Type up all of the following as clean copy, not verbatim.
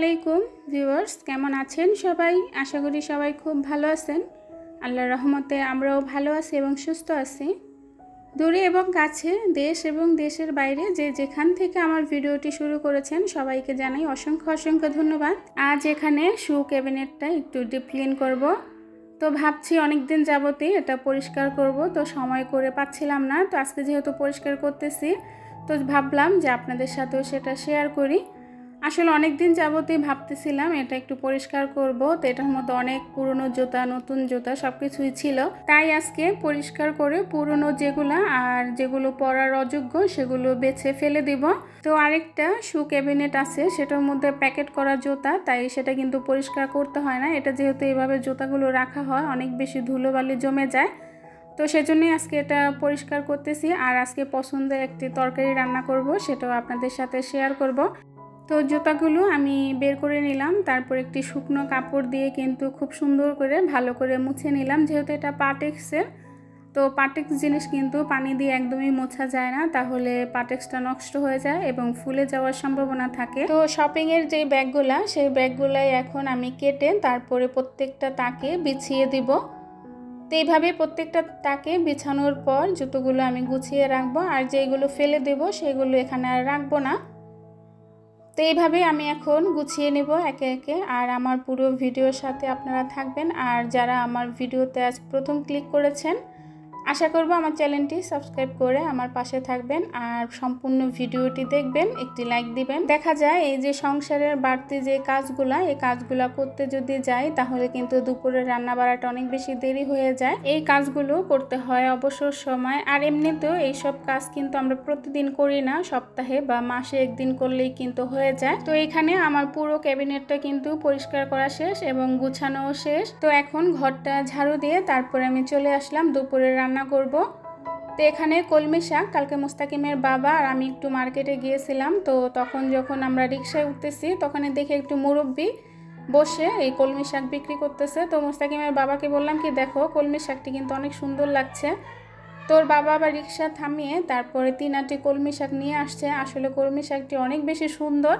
আলাইকুম ভিউয়ার্স, কেমন আছেন সবাই? আশা করি সবাই খুব ভালো আছেন। আল্লাহর রহমতে আমরাও ভালো আছি এবং সুস্থ আছি। দূরে এবং কাছে, দেশ এবং দেশের বাইরে যে যেখান থেকে আমার ভিডিওটি শুরু করেছেন সবাইকে জানাই অসংখ্য ধন্যবাদ। আজ এখানে শু ক্যাবিনেটটা একটু ডিপ ক্লিন করব। তো ভাবছি অনেক দিন যাবতই এটা পরিষ্কার করব, তো সময় করে পাচ্ছিলাম না। তো আজকে যেহেতু পরিষ্কার করতেছি, তো ভাবলাম যে আপনাদের সাথেও সেটা শেয়ার করি। আসলে অনেক দিন যাবতই ভাবতেছিলাম এটা একটু পরিষ্কার করব। তো এটার মধ্যে অনেক পুরনো জুতা, নতুন জুতা সব কিছুই ছিল, তাই আজকে পরিষ্কার করে পুরনো যেগুলো আর যেগুলো পরার অযোগ্য সেগুলো বেছে ফেলে দিব। তো আরেকটা শু ক্যাবিনেট আছে, সেটার মধ্যে প্যাকেট করা জুতা, তাই সেটা কিন্তু পরিষ্কার করতে হয় না। এটা যেহেতু এইভাবে জুতাগুলো রাখা হয়, অনেক বেশি ধুলোবালি জমে যায়, তো সেজন্যই আজকে এটা পরিষ্কার করতেছি। আর আজকে পছন্দের একটি তরকারি রান্না করব, সেটাও আপনাদের সাথে শেয়ার করব। তো জুতাগুলো আমি বের করে নিলাম, তারপর একটি শুকনো কাপড় দিয়ে কিন্তু খুব সুন্দর করে ভালো করে মুছে নিলাম। যেহেতু এটা পাটেক্সের, তো পাটেক্স জিনিস কিন্তু পানি দিয়ে একদমই মোছা যায় না, তাহলে পাটেক্সটা নষ্ট হয়ে যায় এবং ফুলে যাওয়ার সম্ভাবনা থাকে। তো শপিংয়ের যে ব্যাগগুলা, সেই ব্যাগগুলাই এখন আমি কেটে তারপরে প্রত্যেকটা তাকে বিছিয়ে দিব। তো এইভাবে প্রত্যেকটা তাকে বিছানোর পর জুতোগুলো আমি গুছিয়ে রাখবো, আর যেগুলো ফেলে দেব সেগুলো এখানে আর রাখবো না। তো এইভাবে আমি এখন গুছিয়ে নেব একে একে। আর আমার পুরো ভিডিওর সাথে আপনারা থাকবেন। আর যারা আমার ভিডিওতে আজ প্রথম ক্লিক করেছেন, আশা করব আমার চ্যানেলটি সাবস্ক্রাইব করে আমার পাশে থাকবেন আর সম্পূর্ণ ভিডিওটি দেখবেন, একটি লাইক দিবেন। দেখা যায় এই যে সংসারের বাড়তি যে কাজগুলা, এই কাজগুলা করতে যদি যাই তাহলে কিন্তু দুপুরের রান্না বাড়াটা অনেক বেশি দেরি হয়ে যায়। এই কাজগুলো করতে হয় অবসর সময়, আর এমনিতেও এইসব কাজ কিন্তু আমরা প্রতিদিন করি না, সপ্তাহে বা মাসে একদিন করলেই কিন্তু হয়ে যায়। তো এখানে আমার পুরো ক্যাবিনেটটা কিন্তু পরিষ্কার করা শেষ এবং গুছানোও শেষ। তো এখন ঘরটা ঝাড়ু দিয়ে তারপরে আমি চলে আসলাম দুপুরের রান্না করব। তো এখানে কলমি শাক, কালকে মুস্তাকিমের বাবা আর আমি একটু মার্কেটে গিয়েছিলাম, তো তখন যখন আমরা রিক্সায় উঠতেছি তখন দেখে একটু মুরব্বি বসে এই কলমি শাক বিক্রি করতেছে। তো মুস্তাকিমের বাবাকে বললাম কি, দেখো কলমি শাকটি কিন্তু অনেক সুন্দর লাগছে। তোর বাবা আবার রিক্সা থামিয়ে তারপরে 3 আটি কলমি শাক নিয়ে আসছে। আসলে কলমি শাকটি অনেক বেশি সুন্দর,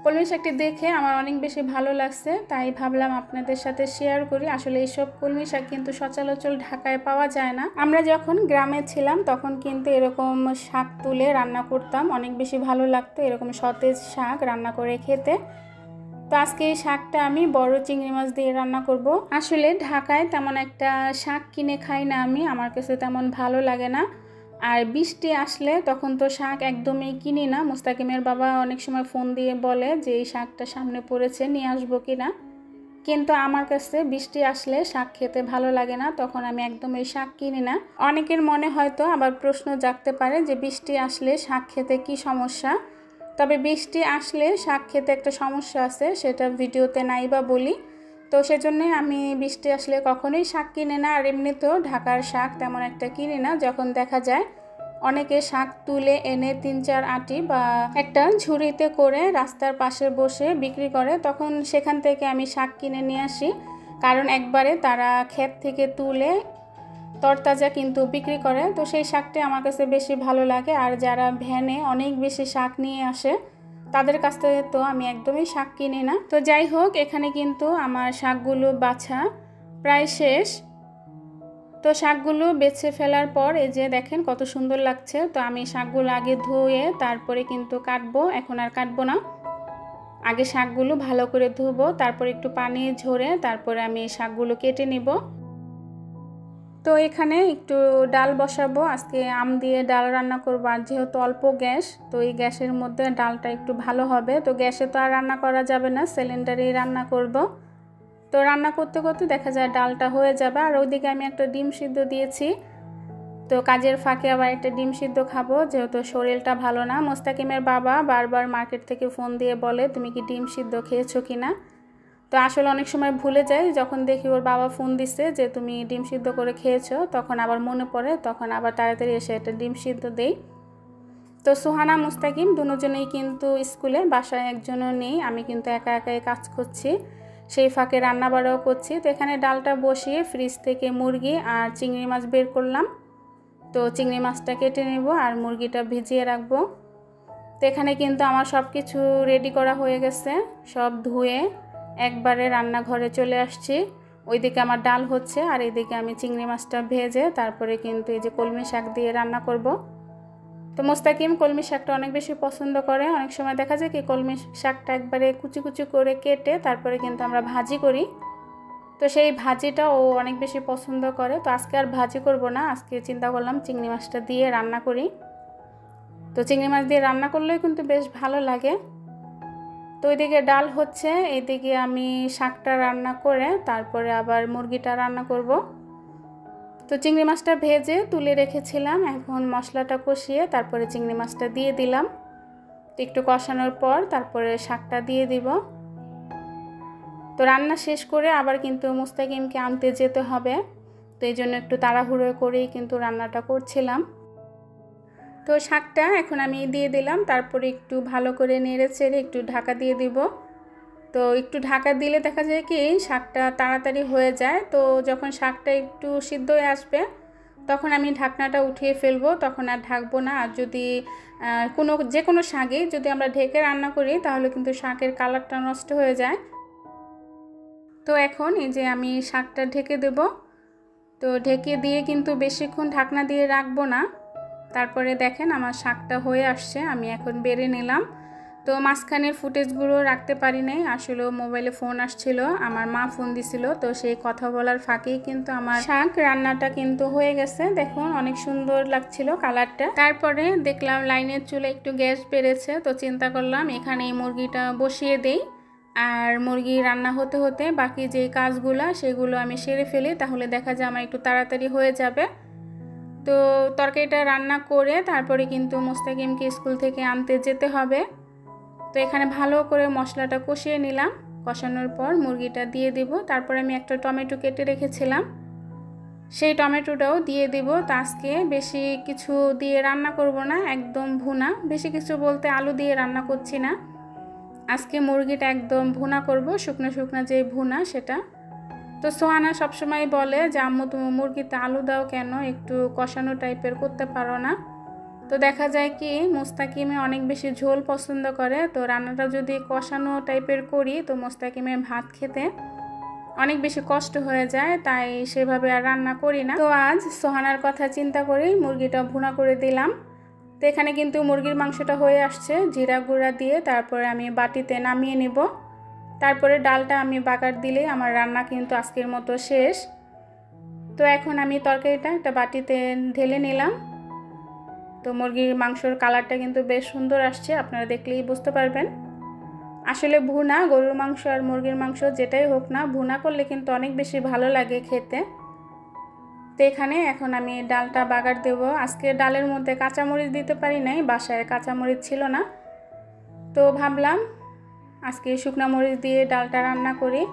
কলমি শাকটি দেখে আমার অনেক বেশি ভালো লাগছে, তাই ভাবলাম আপনাদের সাথে শেয়ার করি। আসলে এইসব কলমি শাক কিন্তু সচরাচর ঢাকায় পাওয়া যায় না। আমরা যখন গ্রামে ছিলাম তখন কিন্তু এরকম শাক তুলে রান্না করতাম, অনেক বেশি ভালো লাগতো এরকম সতেজ শাক রান্না করে খেতে। তো আজকে এই শাকটা আমি বড় চিংড়ি মাছ দিয়ে রান্না করব। আসলে ঢাকায় তেমন একটা শাক কিনে খাই না আমি, আমার কাছে তেমন ভালো লাগে না। আর বৃষ্টি আসলে তখন তো শাক একদমই কিনি না। মুস্তাকিমের বাবা অনেক সময় ফোন দিয়ে বলে যে এই শাকটা সামনে পড়েছে, নিয়ে আসবো কিনা, কিন্তু আমার কাছে বৃষ্টি আসলে শাক খেতে ভালো লাগে না, তখন আমি একদম এই শাক কিনি না। অনেকের মনে হয়তো আবার প্রশ্ন জাগতে পারে যে বৃষ্টি আসলে শাক খেতে কি সমস্যা। তবে বৃষ্টি আসলে শাক খেতে একটা সমস্যা আছে, সেটা ভিডিওতে নাই বা বলি। তো সেজন্যই আমি বৃষ্টি আসলে কখনোই শাক কিনে না। আর এমনিতেও ঢাকার শাক তেমন একটা কিনি না। যখন দেখা যায় অনেকে শাক তুলে এনে 3-4 আটি বা একটা ঝুড়িতে করে রাস্তার পাশে বসে বিক্রি করে, তখন সেখান থেকে আমি শাক কিনে নিয়ে আসি। কারণ একবারে তারা ক্ষেত থেকে তুলে তরতাজা কিন্তু বিক্রি করে, তো সেই শাকটি আমার কাছে বেশি ভালো লাগে। আর যারা ভ্যানে অনেক বেশি শাক নিয়ে আসে তাদের কাছ থেকে তো আমি একদমই শাক কিনি না। তো যাই হোক, এখানে কিন্তু আমার শাকগুলো বাছা প্রায় শেষ। তো শাকগুলো বেছে ফেলার পর এই যে দেখেন কত সুন্দর লাগছে। তো আমি শাকগুলো আগে ধুয়ে তারপরে কিন্তু কাটবো, এখন আর কাটবো না। আগে শাকগুলো ভালো করে ধুবো, তারপর একটু পানি ঝরে তারপরে আমি শাকগুলো কেটে নিব। তো এখানে একটু ডাল বসাবো, আজকে আম দিয়ে ডাল রান্না করবো। আর যেহেতু অল্প গ্যাস, তো এই গ্যাসের মধ্যে ডালটা একটু ভালো হবে। তো গ্যাসে তো আর রান্না করা যাবে না, সিলিন্ডারেই রান্না করব। তো রান্না করতে করতে দেখা যায় ডালটা হয়ে যাবে। আর ওইদিকে আমি একটা ডিম সিদ্ধ দিয়েছি। তো কাজের ফাঁকে আবার একটা ডিম সিদ্ধ খাবো, যেহেতু শরীরটা ভালো না। মোস্তাকিমের বাবা বারবার মার্কেট থেকে ফোন দিয়ে বলে তুমি কি ডিম সিদ্ধ খেয়েছো কিনা। তো আসলে অনেক সময় ভুলে যাই, যখন দেখি ওর বাবা ফোন দিচ্ছে যে তুমি ডিম সিদ্ধ করে খেয়েছো, তখন আবার মনে পড়ে, তখন আবার তাড়াতাড়ি এসে একটা ডিম সিদ্ধ দেই। তো সুহানা মুস্তাকিম দুজনেই কিন্তু স্কুলে, বাসায় একজনও নেই, আমি কিন্তু একা একাই কাজ করছি, সেই ফাঁকে রান্না বাড়াও করছি। তো এখানে ডালটা বসিয়ে ফ্রিজ থেকে মুরগি আর চিংড়ি মাছ বের করলাম। তো চিংড়ি মাছটা কেটে নেব আর মুরগিটা ভিজিয়ে রাখবো। তো এখানে কিন্তু আমার সব কিছু রেডি করা হয়ে গেছে, সব ধুয়ে একবারে রান্নাঘরে চলে আসছি। ওইদিকে আমার ডাল হচ্ছে আর এইদিকে আমি চিংড়ি মাছটা ভেজে তারপরে কিন্তু এই যে কলমি শাক দিয়ে রান্না করব। তো মোস্তাকিম কলমি শাকটা অনেক বেশি পছন্দ করে। অনেক সময় দেখা যায় কি কলমি শাকটা একবারে কুচি কুচি করে কেটে তারপরে কিন্তু আমরা ভাজি করি, তো সেই ভাজিটা ও অনেক বেশি পছন্দ করে। তো আজকে আর ভাজি করব না, আজকে চিন্তা করলাম চিংড়ি মাছটা দিয়ে রান্না করি। তো চিংড়ি মাছ দিয়ে রান্না করলেও কিন্তু বেশ ভালো লাগে। তো ওইদিকে ডাল হচ্ছে, এইদিকে আমি শাকটা রান্না করে তারপরে আবার মুরগিটা রান্না করব। তো চিংড়ি মাছটা ভেজে তুলে রেখেছিলাম, এখন মশলাটা কষিয়ে তারপরে চিংড়ি মাছটা দিয়ে দিলাম। একটু কষানোর পর তারপরে শাকটা দিয়ে দিব। তো রান্না শেষ করে আবার কিন্তু মুস্তাকিমকে আনতে যেতে হবে, তো এই জন্য একটু তাড়াহুড়ো করেই কিন্তু রান্নাটা করছিলাম। তো শাকটা এখন আমি দিয়ে দিলাম, তারপরে একটু ভালো করে নেড়ে চেড়ে একটু ঢাকা দিয়ে দিব। তো একটু ঢাকা দিলে দেখা যায় কি শাকটা তাড়াতাড়ি হয়ে যায়। তো যখন শাকটা একটু সিদ্ধ হয়ে আসবে তখন আমি ঢাকনাটা উঠিয়ে ফেলবো, তখন আর ঢাকবো না। আর যদি যে কোনো শাকে যদি আমরা ঢেকে রান্না করি তাহলে কিন্তু শাকের কালারটা নষ্ট হয়ে যায়। তো এখন এই যে আমি শাকটা ঢেকে দেব। তো ঢেকে দিয়ে কিন্তু বেশিক্ষণ ঢাকনা দিয়ে রাখবো না। তারপরে দেখেন আমার শাকটা হয়ে আসছে, আমি এখন বেড়ে নিলাম। তো মাঝখানের ফুটেজগুলো রাখতে পারি নাই, আসলে মোবাইলে ফোন আসছিল, আমার মা ফোন দিছিল, তো সেই কথা বলার ফাঁকেই কিন্তু আমার শাক রান্নাটা কিন্তু হয়ে গেছে। দেখুন অনেক সুন্দর লাগছিল কালারটা। তারপরে দেখলাম লাইনের চুলে একটু গ্যাস বেড়েছে, তো চিন্তা করলাম এখানে এই মুরগিটা বসিয়ে দেই, আর মুরগি রান্না হতে হতে বাকি যে কাজগুলো সেগুলো আমি সেরে ফেলি, তাহলে দেখা যায় আমার একটু তাড়াতাড়ি হয়ে যাবে। তো তরকারিটা রান্না করে তারপরে কিন্তু মুস্তাকিমকে স্কুল থেকে আনতে যেতে হবে। তো এখানে ভালো করে মশলাটা কষিয়ে নিলাম, কষানোর পর মুরগিটা দিয়ে দিব। তারপরে আমি একটা টমেটো কেটে রেখেছিলাম, সেই টমেটোটাও দিয়ে দিব। তো আজকে বেশি কিছু দিয়ে রান্না করব না, একদম ভুনা, বেশি কিছু বলতে আলু দিয়ে রান্না করছি না, আজকে মুরগিটা একদম ভুনা করব, শুকনো শুকনো যে ভুনা সেটা। তো সোহানা সবসময় বলে যে আম্মু তুমি মুরগিতে আলু দাও কেন, একটু কষানো টাইপের করতে পারো না। তো দেখা যায় কি মুস্তাকিমে অনেক বেশি ঝোল পছন্দ করে, তো রান্নাটা যদি কষানো টাইপের করি তো মুস্তাকিমে ভাত খেতে অনেক বেশি কষ্ট হয়ে যায়, তাই সেভাবে আর রান্না করি না। তো আজ সোহানার কথা চিন্তা করেই মুরগিটা ভুনা করে দিলাম। তো এখানে কিন্তু মুরগির মাংসটা হয়ে আসছে, জিরা গুঁড়া দিয়ে তারপরে আমি বাটিতে নামিয়ে নেব। তারপরে ডালটা আমি বাগার দিলে আমার রান্না কিন্তু আজকের মতো শেষ। তো এখন আমি তরকারিটা একটা বাটিতে ঢেলে নিলাম। তো মুরগির মাংসর কালারটা কিন্তু বেশ সুন্দর আসছে, আপনারা দেখলেই বুঝতে পারবেন। আসলে ভুনা গরুর মাংস আর মুরগির মাংস যেটাই হোক না, ভুনা করলে কিন্তু অনেক বেশি ভালো লাগে খেতে। তো এখানে এখন আমি ডালটা বাগার দেব। আজকে ডালের মধ্যে কাঁচামরিচ দিতে পারি নাই, বাসায় কাঁচামরিচ ছিল না, তো ভাবলাম আজকে শুকনো মরিচ দিয়ে ডালটা রান্না করি।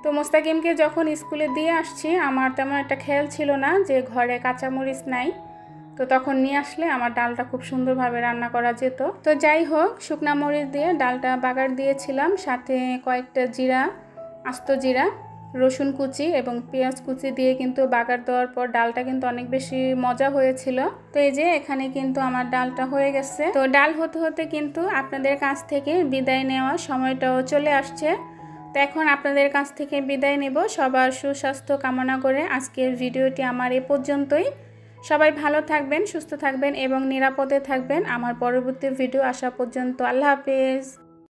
তো মোস্তাকিমকে যখন স্কুলে দিয়ে আসছি আমার তেমন একটা খেয়াল ছিল না যে ঘরে কাঁচামরিচ নাই, তো তখন নিয়ে আসলে আমার ডালটা খুব সুন্দরভাবে রান্না করা যেত। তো যাই হোক, শুকনো মরিচ দিয়ে ডালটা বাগার দিয়েছিলাম, সাথে কয়েকটা জিরা, আস্ত জিরা, রসুন কুচি এবং পেঁয়াজ কুচি দিয়ে কিন্তু বাগার দেওয়ার পর ডালটা কিন্তু অনেক বেশি মজা হয়েছিল। তো এই যে এখানে কিন্তু আমার ডালটা হয়ে গেছে। তো ডাল হতে হতে কিন্তু আপনাদের কাছ থেকে বিদায় নেওয়ার সময়টাও চলে আসছে। তো এখন আপনাদের কাছ থেকে বিদায় নেব, সবার সুস্বাস্থ্য কামনা করে আজকের ভিডিওটি আমার এ পর্যন্তই। সবাই ভালো থাকবেন, সুস্থ থাকবেন এবং নিরাপদে থাকবেন। আমার পরবর্তী ভিডিও আসা পর্যন্ত আল্লাহ হাফেজ।